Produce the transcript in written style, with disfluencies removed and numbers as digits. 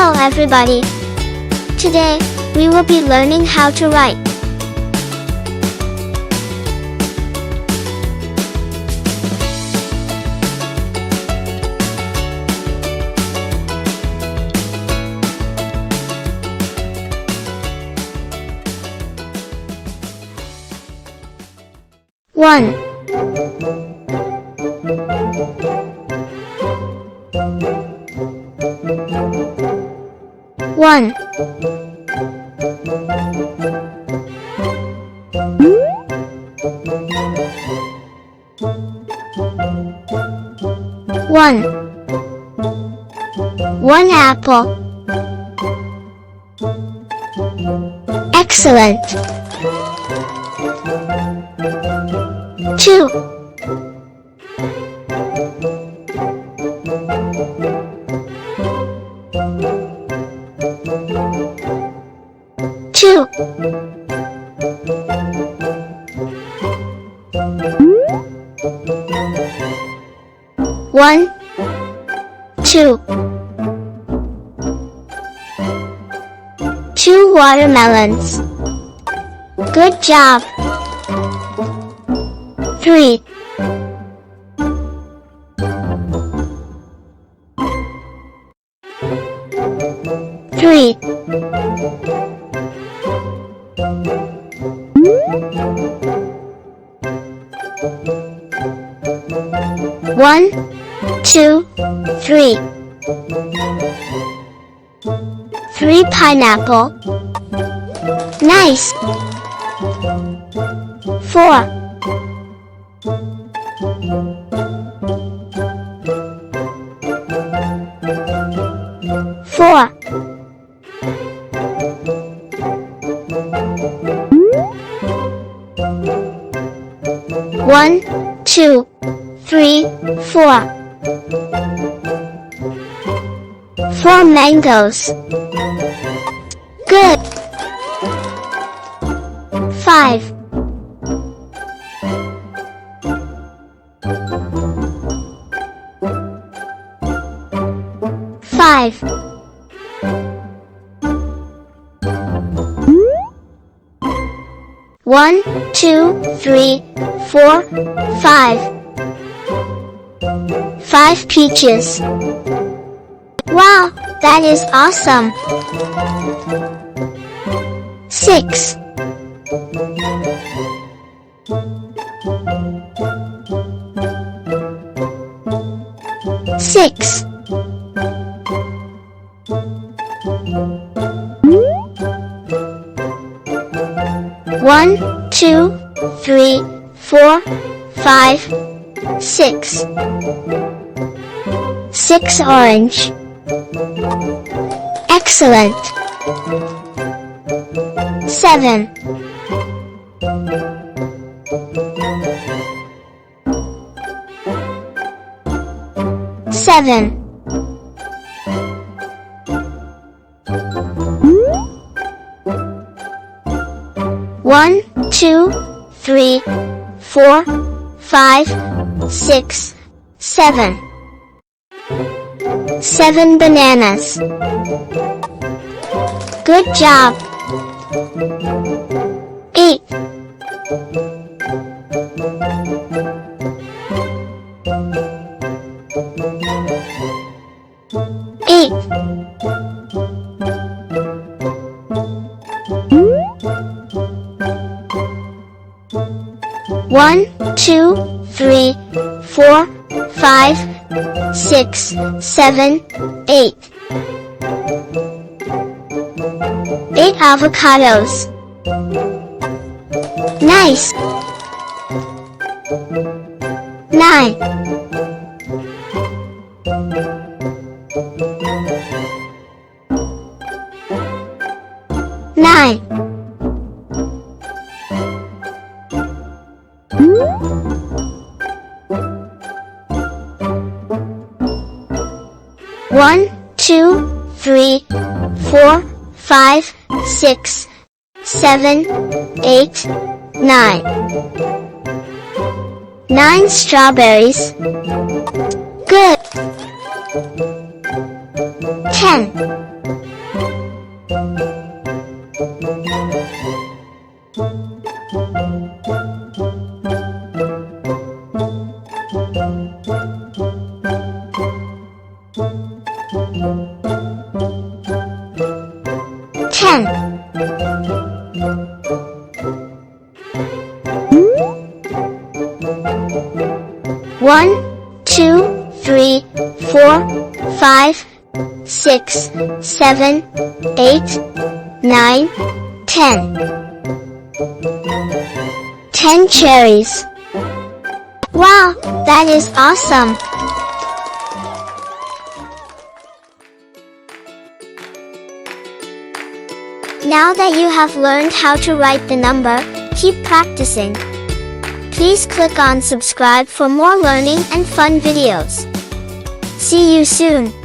Hello everybody! Today, we will be learning how to write. One. One. One. One apple. Excellent. Two. Two. One. Two. Two watermelons. Good job. Three. Three. One, two, three. Three pineapple. Nice. Four. Four. One, two, three, four. Four mangoes. Good. Five. Five. One, two, three, four, five. Five peaches. Wow, that is awesome. Six. Six. One, two, three, four, five, six. Six orange. Excellent. Seven. Seven. One, two, three, four, five, six, seven. Seven bananas. Good job. Eight. Eight. One, two, three, four, five, six, seven, eight. Eight avocados. Nice. Nine. Nine. One, two, three, four, five, six, seven, eight, nine. 9 strawberries. Good. 10. 1, 2, 3, 4, 5, 6, 7, 8, 9, 10. 10 cherries. Wow, that is awesome! Now that you have learned how to write the number, keep practicing. Please click on subscribe for more learning and fun videos. See you soon!